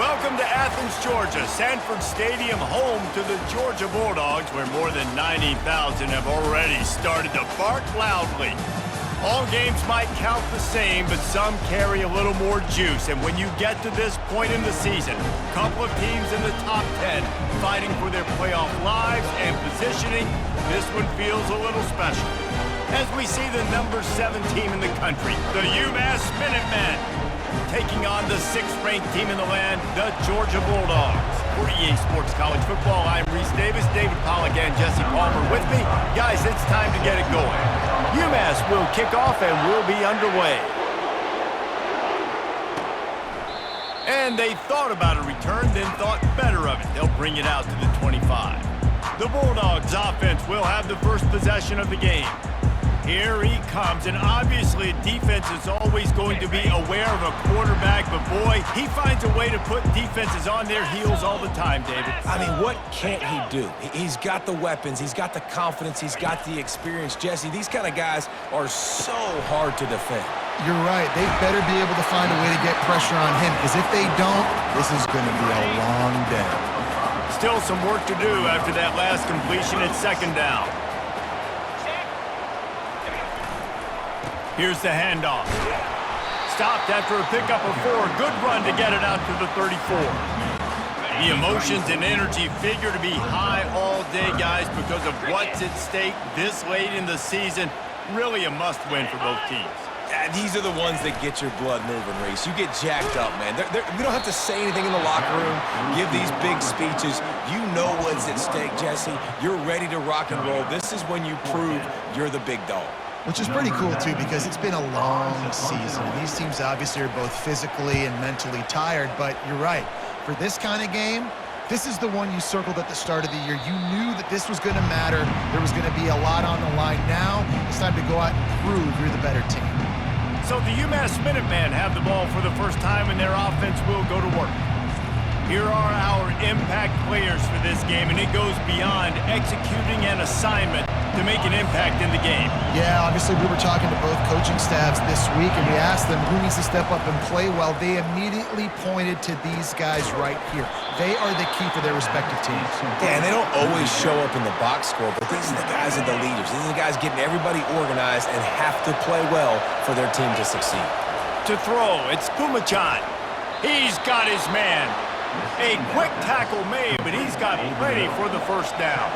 Welcome to Athens, Georgia, Sanford Stadium, home to the Georgia Bulldogs, where more than 90,000 have already started to bark loudly. All games might count the same, but some carry a little more juice. And when you get to this point in the season, a couple of teams in the top 10 fighting for their playoff lives and positioning, this one feels a little special. As we see the number 7 team in the country, the Umass Minutemen, taking on the 6th-ranked team in the land, the Georgia Bulldogs. For EA Sports College Football, I'm Reese Davis, David Pollack, and Jesse Palmer with me. Guys, it's time to get it going. Umass will kick off and we'll be underway. And they thought about a return, then thought better of it. They'll bring it out to the 25. The Bulldogs offense will have the first possession of the game. Here he comes, and obviously defense is always going to be aware of a quarterback, but boy, he finds a way to put defenses on their heels all the time, David. I mean, what can't he do? He's got the weapons, he's got the confidence, he's got the experience. Jesse, these kind of guys are so hard to defend. You're right. They better be able to find a way to get pressure on him, because if they don't, this is going to be a long day. Still some work to do after that last completion at 2nd down. Here's the handoff. Stopped after a pickup of 4. Good run to get it out to the 34. The emotions and energy figure to be high all day, guys, because of what's at stake this late in the season. Really a must-win for both teams. These are the ones that get your blood moving, Reese. You get jacked up, man. We don't have to say anything in the locker room, give these big speeches. You know what's at stake, Jesse. You're ready to rock and roll. This is when you prove you're the big dog. Which is pretty cool, too, because it's been a long season. And these teams obviously are both physically and mentally tired, but you're right. For this kind of game, this is the one you circled at the start of the year. You knew that this was going to matter. There was going to be a lot on the line. Now it's time to go out and prove you're the better team. So the UMass Minutemen have the ball for the first time, and their offense will go to work. Here are our impact players for this game, and it goes beyond executing an assignment to make an impact in the game. Yeah, obviously we were talking to both coaching staffs this week, and we asked them who needs to step up and play well. They immediately pointed to these guys right here. They are the key for their respective teams. Yeah, and they don't always show up in the box score, but these are the guys that are the leaders. These are the guys getting everybody organized and have to play well for their team to succeed. To throw, it's Pumachan. He's got his man. A quick tackle made, but he's got plenty for the first down.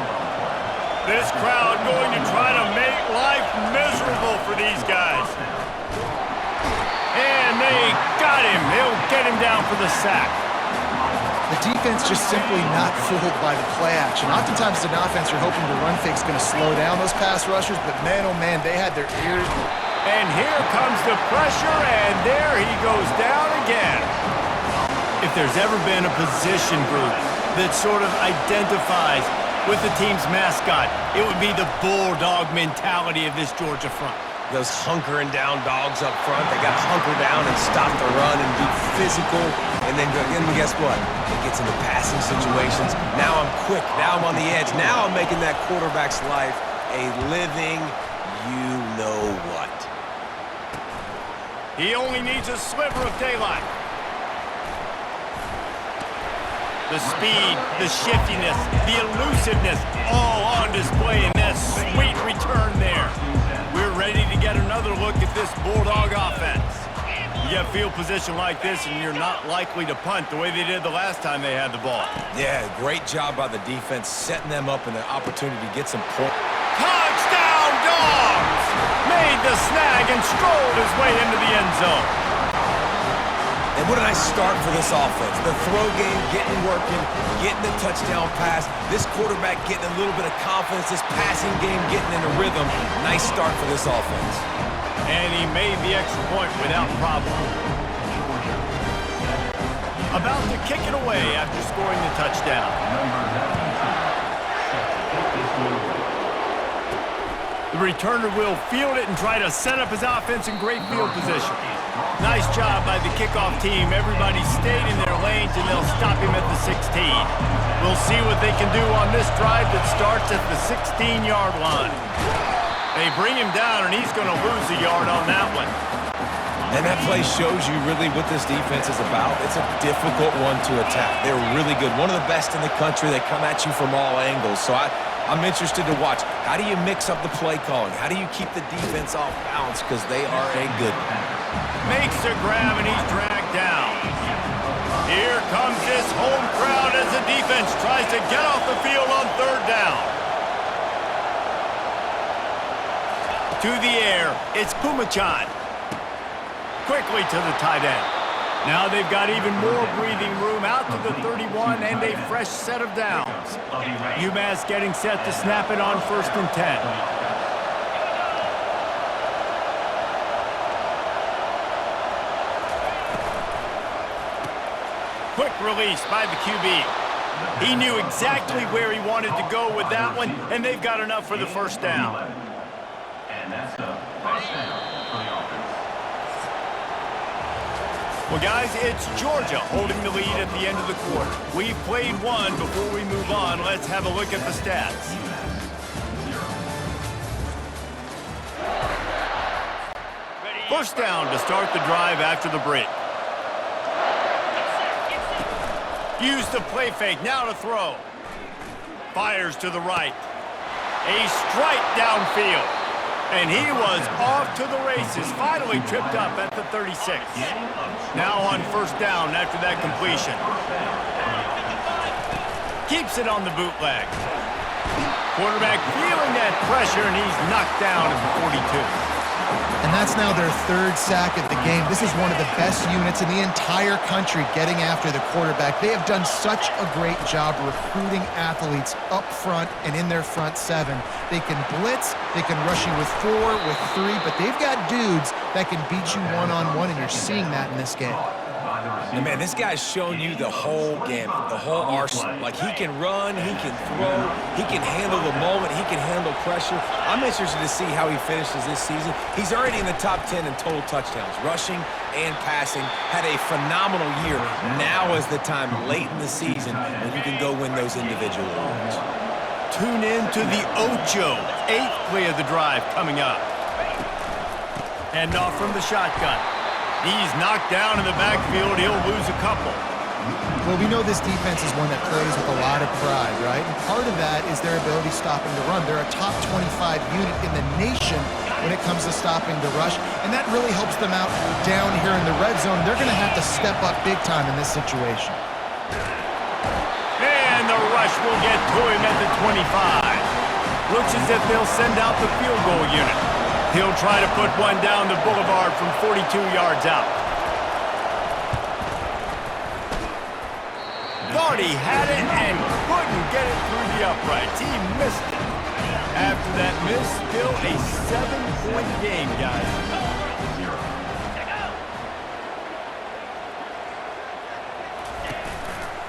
This crowd going to try to make life miserable for these guys. And they got him. They'll get him down for the sack. The defense just simply not fooled by the play action. Oftentimes an offense you're hoping the run fake's going to slow down those pass rushers, but man, oh man, they had their ears. And here comes the pressure, and there he goes down again. If there's ever been a position group that sort of identifies with the team's mascot, it would be the bulldog mentality of this Georgia front. Those hunkering down dogs up front, they got to hunker down and stop the run and be physical. And then guess what? It gets into passing situations. Now I'm quick. Now I'm on the edge. Now I'm making that quarterback's life a living you-know-what. He only needs a sliver of daylight. The speed, the shiftiness, the elusiveness, all on display in that sweet return there. We're ready to get another look at this Bulldog offense. You get field position like this, and you're not likely to punt the way they did the last time they had the ball. Yeah, great job by the defense, setting them up in the opportunity to get some points. Touchdown, Dogs! Made the snag and strolled his way into the end zone. And what a nice start for this offense. The throw game getting working, getting the touchdown pass. This quarterback getting a little bit of confidence. This passing game getting in a rhythm. Nice start for this offense. And he made the extra point without problem. About to kick it away after scoring the touchdown. The returner will field it and try to set up his offense in great field position. Nice job by the kickoff team. Everybody stayed in their lanes, and they'll stop him at the 16. We'll see what they can do on this drive that starts at the 16-yard line. They bring him down, and he's going to lose a yard on that one. And that play shows you really what this defense is about. It's a difficult one to attack. They're really good. One of the best in the country. They come at you from all angles. So I'm interested to watch. How do you mix up the play calling? How do you keep the defense off balance? Because they are a good one. Makes the grab, and he's dragged down. Here comes this home crowd as the defense tries to get off the field on third down. To the air, it's Pumachan. Quickly to the tight end. Now they've got even more breathing room out to the 31 and a fresh set of downs. Umass getting set to snap it on 1st and 10. Quick release by the QB. He knew exactly where he wanted to go with that one, and they've got enough for the first down. And that's a first down for the offense. Well, guys, it's Georgia holding the lead at the end of the quarter. We've played one. Before we move on, let's have a look at the stats. First down to start the drive after the break. Use the play fake, now to throw. Fires to the right. A strike downfield. And he was off to the races, finally tripped up at the 36. Now on first down after that completion. Keeps it on the bootleg. Quarterback feeling that pressure, and he's knocked down at the 42. And that's now their 3rd sack of the game. This is one of the best units in the entire country getting after the quarterback. They have done such a great job recruiting athletes up front and in their front 7. They can blitz, they can rush you with 4, with 3, but they've got dudes that can beat you one-on-one, and you're seeing that in this game. And man, this guy's shown you the whole gamut, the whole arsenal. Like, he can run, he can throw, he can handle the moment, he can handle pressure. I'm interested to see how he finishes this season. He's already in the top 10 in total touchdowns, rushing and passing. Had a phenomenal year. Now is the time late in the season when you can go win those individual awards. Tune in to the Ocho, 8th play of the drive coming up. And off from the shotgun. He's knocked down in the backfield. He'll lose a couple. Well, we know this defense is one that plays with a lot of pride, right? And part of that is their ability stopping the run. They're a top 25 unit in the nation when it comes to stopping the rush, and that really helps them out down here in the red zone. They're going to have to step up big time in this situation. And the rush will get to him at the 25. Looks as if they'll send out the field goal unit. He'll try to put one down the boulevard from 42 yards out. Thought he had it and couldn't get it through the uprights. He missed it. After that miss, still a 7-point game, guys.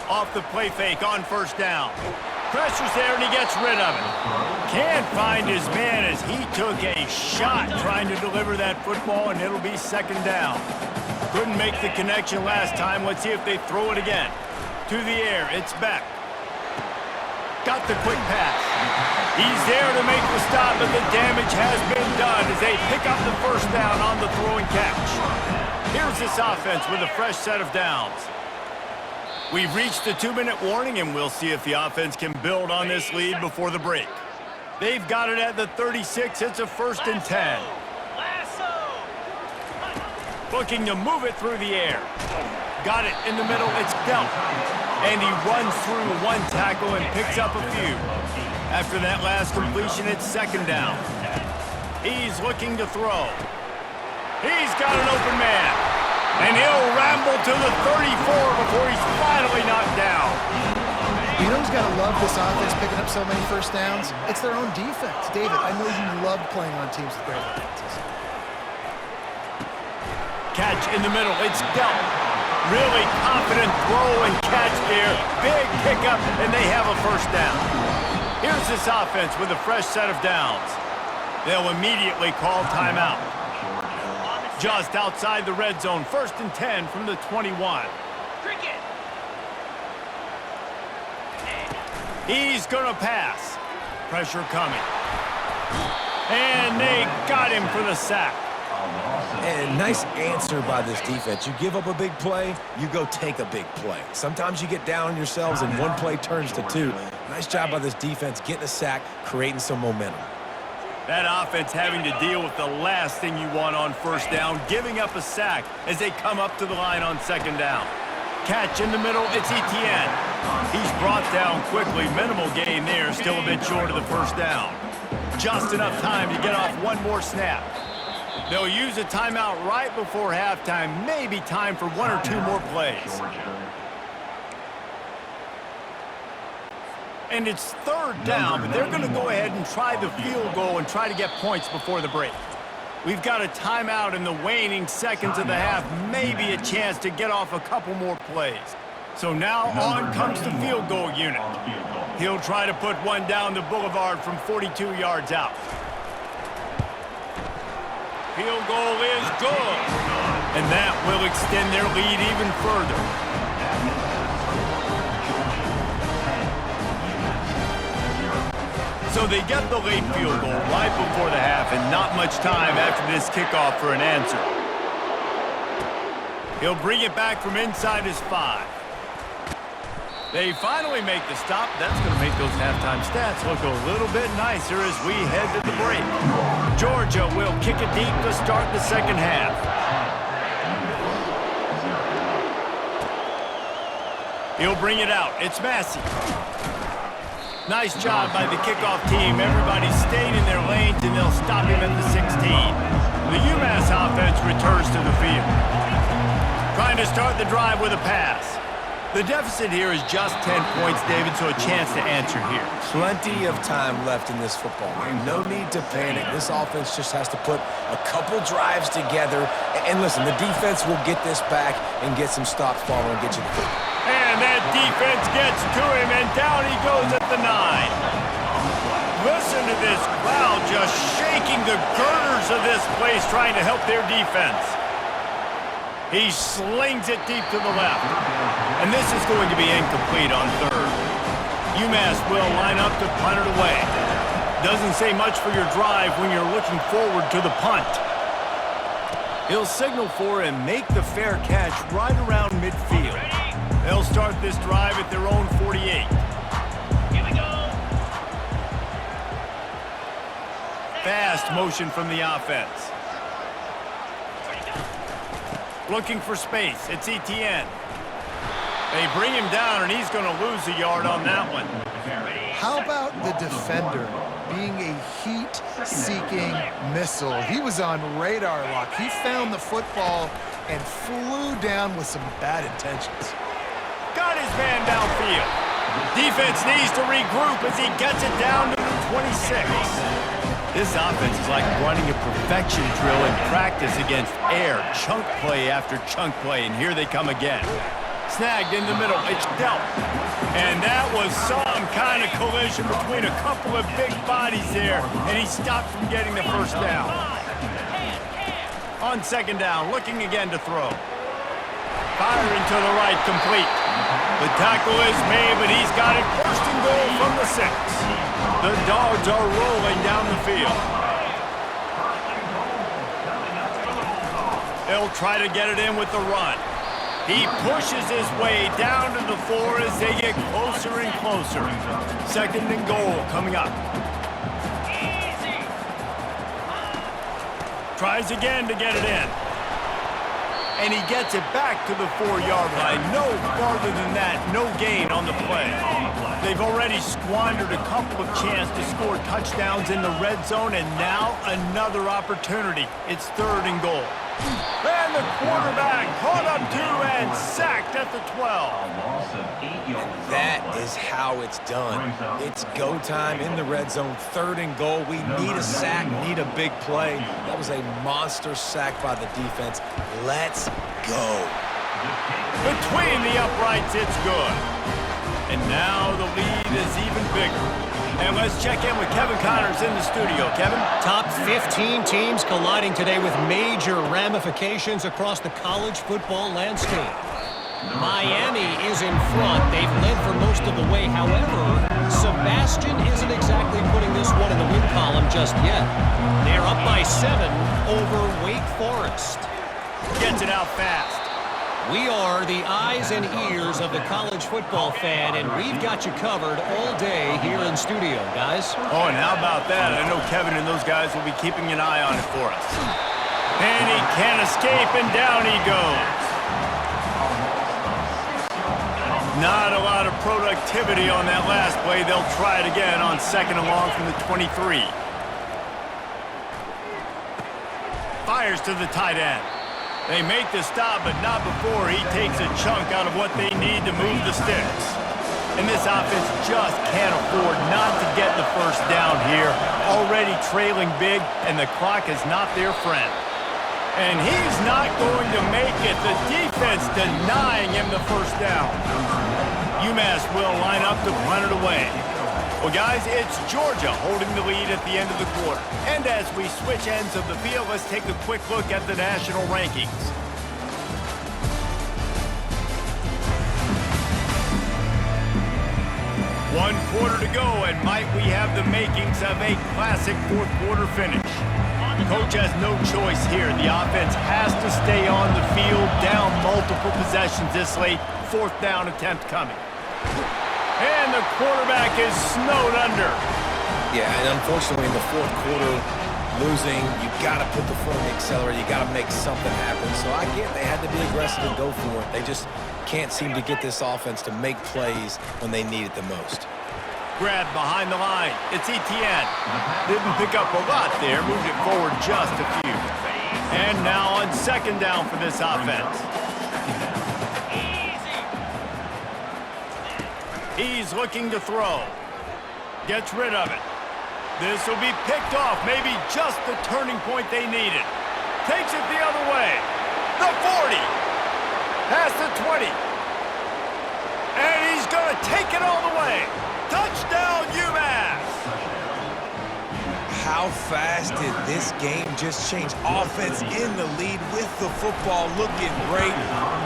Off the play fake on first down. Pressure's there, and he gets rid of it. Can't find his man as he took a shot trying to deliver that football, and it'll be 2nd down. Couldn't make the connection last time. Let's see if they throw it again. To the air, it's Beck. Got the quick pass. He's there to make the stop, but the damage has been done as they pick up the first down on the throw and catch. Here's this offense with a fresh set of downs. We've reached the 2-minute warning, and we'll see if the offense can build on this lead before the break. They've got it at the 36. It's a 1st and 10. Looking to move it through the air. Got it in the middle. It's dealt. And he runs through one tackle and picks up a few. After that last completion, it's 2nd down. He's looking to throw. He's got an open man. And he'll ramble to the 34 before he's finally knocked down. You know who's got to love this offense picking up so many first downs? It's their own defense. David, I know you love playing on teams with great offenses. Catch in the middle. It's dealt. Really confident throw and catch there. Big pickup, and they have a first down. Here's this offense with a fresh set of downs. They'll immediately call timeout. Just outside the red zone, 1st and 10 from the 21. He's gonna pass. Pressure coming. And they got him for the sack. And nice answer by this defense. You give up a big play, you go take a big play. Sometimes you get down on yourselves and one play turns to two. Nice job by this defense getting a sack, creating some momentum. That offense having to deal with the last thing you want on first down, giving up a sack as they come up to the line on second down. Catch in the middle, it's Etienne. He's brought down quickly. Minimal gain there, still a bit short of the first down. Just enough time to get off one more snap. They'll use a timeout right before halftime. Maybe time for one or two more plays. And it's third down, but they're going to go ahead and try the field goal and try to get points before the break. We've got a timeout in the waning seconds of the half, maybe a chance to get off a couple more plays. So now on comes the field goal unit. He'll try to put one down the boulevard from 42 yards out. Field goal is good. And that will extend their lead even further. So they get the late field goal right before the half and not much time after this kickoff for an answer. He'll bring it back from inside his 5. They finally make the stop. That's going to make those halftime stats look a little bit nicer as we head to the break. Georgia will kick it deep to start the second half. He'll bring it out. It's Massey. Nice job by the kickoff team. Everybody stayed in their lanes, and they'll stop him at the 16. The Umass offense returns to the field. Trying to start the drive with a pass. The deficit here is just 10 points, David, so a chance to answer here. Plenty of time left in this football game. No need to panic. This offense just has to put a couple drives together. And listen, the defense will get this back and get some stops following and get you the field. And that defense gets to him, and down he goes at the 9. Listen to this crowd just shaking the girders of this place trying to help their defense. He slings it deep to the left. And this is going to be incomplete on third. Umass will line up to punt it away. Doesn't say much for your drive when you're looking forward to the punt. He'll signal for and make the fair catch right around midfield. They'll start this drive at their own 48. Here we go. Fast motion from the offense. Looking for space. It's Etienne. They bring him down, and he's going to lose a yard on that one. How about the defender being a heat-seeking missile? He was on radar lock. He found the football and flew down with some bad intentions. Got his man downfield. Defense needs to regroup as he gets it down to the 26. This offense is like running a perfection drill in practice against air. Chunk play after chunk play, and here they come again. Snagged in the middle, it's dealt. And that was some kind of collision between a couple of big bodies there, and he stopped from getting the first down. On second down, looking again to throw. Firing to the right, complete. The tackle is made, but he's got it first and goal from the 6. The Dogs are rolling down the field. They'll try to get it in with the run. He pushes his way down to the 4 as they get closer and closer. Second and goal coming up. Tries again to get it in. And he gets it back to the 4-yard line. No farther than that, no gain on the play. They've already squandered a couple of chances to score touchdowns in the red zone, and now another opportunity. It's third and goal. And the quarterback caught up to and sacked at the 12. And that is how it's done. It's go time in the red zone, third and goal. We need a sack, need a big play. That was a monster sack by the defense. Let's go. Between the uprights, it's good. And now the lead is even bigger. And let's check in with Kevin Connors in the studio. Kevin? Top 15 teams colliding today with major ramifications across the college football landscape. Miami is in front. They've led for most of the way. However, Sebastian isn't exactly putting this one in the win column just yet. They're up by 7 over Wake Forest. Gets it out fast. We are the eyes and ears of the college football fan, and we've got you covered all day here in studio, guys. Oh, and how about that? I know Kevin and those guys will be keeping an eye on it for us. And he can't escape, and down he goes. Not a lot of productivity on that last play. They'll try it again on 2nd and long from the 23. Fires to the tight end. They make the stop, but not before he takes a chunk out of what they need to move the sticks. And this offense just can't afford not to get the first down here. Already trailing big, and the clock is not their friend. And he's not going to make it. The defense denying him the first down. Umass will line up to punt it away. Well, guys, it's Georgia holding the lead at the end of the quarter. And as we switch ends of the field, let's take a quick look at the national rankings. One quarter to go, and might we have the makings of a classic fourth quarter finish. Coach has no choice here. The offense has to stay on the field, down multiple possessions this late. 4th down attempt coming. And the quarterback is snowed under. Yeah, and unfortunately in the 4th quarter, losing, you got to put the foot on the accelerator. You got to make something happen. So I get they had to be aggressive and go for it. They just can't seem to get this offense to make plays when they need it the most. Grab behind the line. It's Etienne. Didn't pick up a lot there. Moved it forward just a few. And now on 2nd down for this offense. He's looking to throw. Gets rid of it. This will be picked off. Maybe just the turning point they needed. Takes it the other way. The 40. Past the 20. And he's going to take it all the way. Touchdown, Umass! How fast did this game just change? Offense in the lead with the football looking great.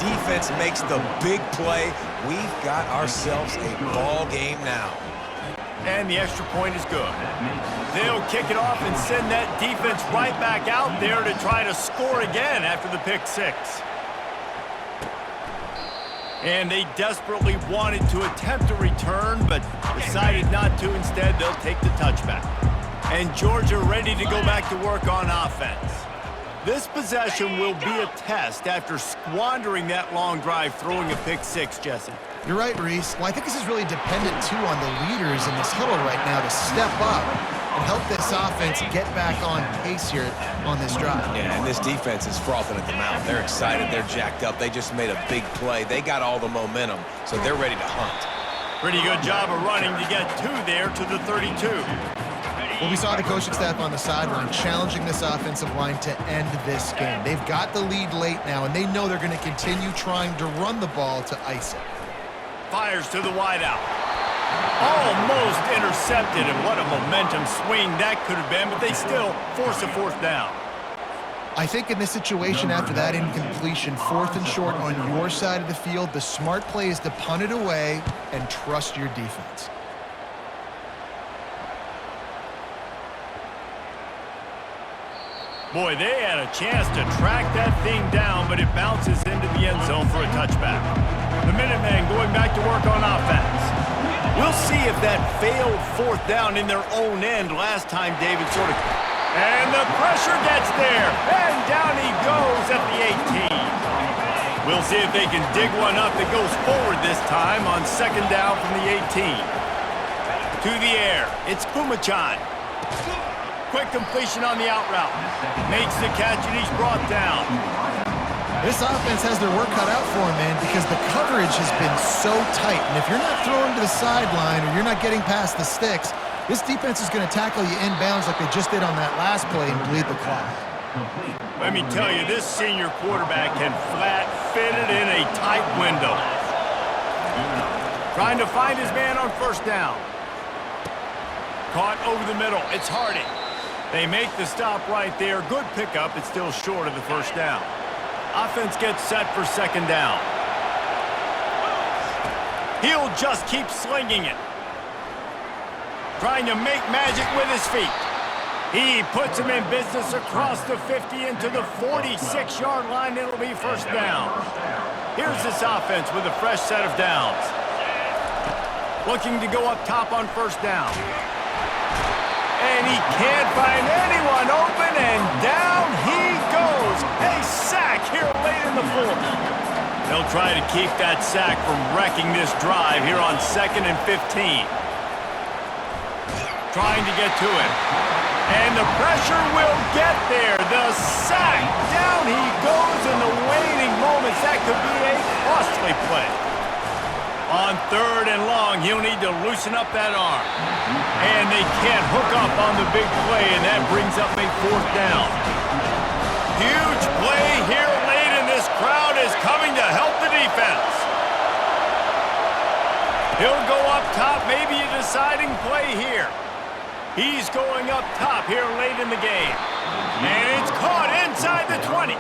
Defense makes the big play. We've got ourselves a ball game now. And the extra point is good. They'll kick it off and send that defense right back out there to try to score again after the pick 6. And they desperately wanted to attempt a return, but decided not to. Instead, they'll take the touchback. And Georgia ready to go back to work on offense. This possession will be a test after squandering that long drive, throwing a pick 6, Jesse. You're right, Reese. Well, I think this is really dependent, too, on the leaders in this huddle right now to step up and help this offense get back on pace here on this drive. Yeah, and this defense is frothing at the mouth. They're excited. They're jacked up. They just made a big play. They got all the momentum, so they're ready to hunt. Pretty good job of running to get 2 there to the 32. Well, we saw the coaching staff on the sideline challenging this offensive line to end this game. They've got the lead late now, and they know they're going to continue trying to run the ball to ice it. Fires to the wideout. Almost intercepted, and what a momentum swing that could have been, but they still force a 4th down. I think in this situation, after that incompletion, 4th and short on your side of the field, the smart play is to punt it away and trust your defense. Boy, they had a chance to track that thing down, but it bounces into the end zone for a touchback. The Minutemen going back to work on offense. We'll see if that failed 4th down in their own end last time David sort of... And the pressure gets there, and down he goes at the 18. We'll see if they can dig one up that goes forward this time on 2nd down from the 18. To the air, it's Pumachan. Quick completion on the out route. Makes the catch, and he's brought down. This offense has their work cut out for them, man, because the coverage has been so tight. And if you're not throwing to the sideline or you're not getting past the sticks, this defense is going to tackle you inbounds like they just did on that last play and bleed the clock. Let me tell you, this senior quarterback can flat fit it in a tight window. Trying to find his man on 1st down. Caught over the middle. It's Harding. They make the stop right there. Good pickup. It's still short of the 1st down. Offense gets set for 2nd down. He'll just keep slinging it. Trying to make magic with his feet. He puts him in business across the 50 into the 46-yard line. It'll be first down. Here's this offense with a fresh set of downs. Looking to go up top on first down. And he can't find anyone open, and down he goes. A sack here late in the fourth. They'll try to keep that sack from wrecking this drive here on 2nd and 15. Trying to get to him. And the pressure will get there. The sack. Down he goes in the waning moments. That could be a costly play. On 3rd and long, he'll need to loosen up that arm. And they can't hook up on the big play, and that brings up a 4th down. Huge play here late, and this crowd is coming to help the defense. He'll go up top, maybe a deciding play here. He's going up top here late in the game. And it's caught inside the 20.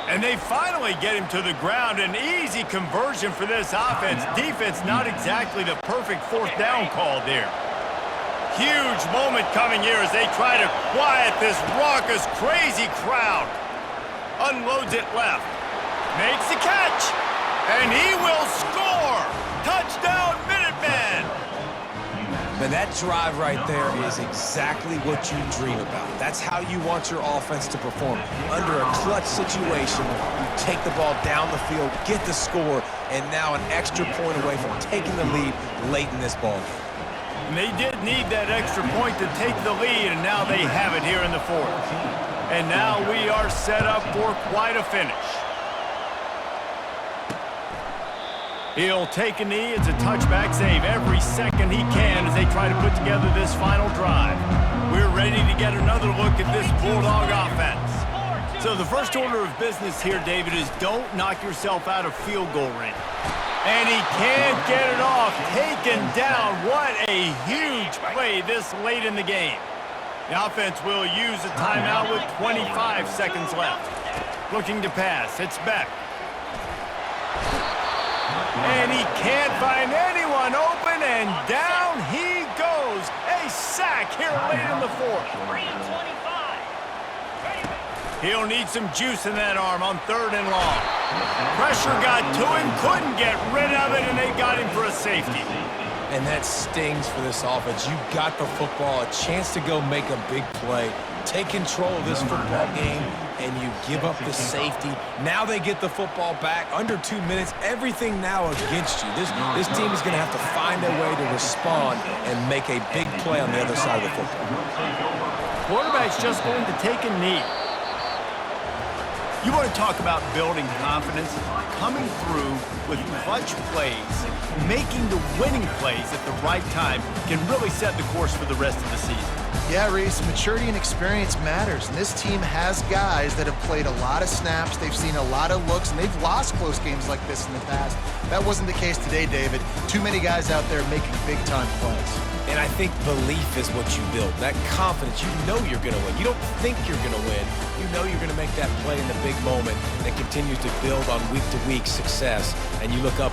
And they finally get him to the ground. An easy conversion for this offense. Defense not exactly the perfect 4th down call there. Huge moment coming here as they try to quiet this raucous, crazy crowd. Unloads it left. Makes the catch. And he will score. Touchdown, Minutemen. And that drive right there is exactly what you dream about. That's how you want your offense to perform. Under a clutch situation, you take the ball down the field, get the score, and now an extra point away from taking the lead late in this ball game. And they did need that extra point to take the lead, and now they have it here in the 4th. And now we are set up for quite a finish. He'll take a knee. It's a touchback save every second he can as they try to put together this final drive. We're ready to get another look at this Bulldog offense. So the first order of business here, David, is don't knock yourself out of field goal range. And he can't get it off. Taken down. What a huge play this late in the game. The offense will use a timeout with 25 seconds left. Looking to pass. It's Beck. And he can't find anyone open, and down he goes. A sack here late in the 4th. He'll need some juice in that arm on 3rd and long. Pressure got to him, couldn't get rid of it, and they got him for a safety. And that stings for this offense. You got the football, a chance to go make a big play, take control of this football game, and you give up the safety. Now they get the football back. Under 2 minutes, everything now against you. This team is going to have to find a way to respond and make a big play on the other side of the football. Quarterback's just going to take a knee. You want to talk about building confidence? Coming through with clutch plays, making the winning plays at the right time can really set the course for the rest of the season. Yeah, Reese, maturity and experience matters, and this team has guys that have played a lot of snaps, they've seen a lot of looks, and they've lost close games like this in the past. That wasn't the case today, David. Too many guys out there making big-time plays. And I think belief is what you build. That confidence, you know you're going to win. You don't think you're going to win. You know you're going to make that play in the big moment that continues to build on week-to-week success. And you look up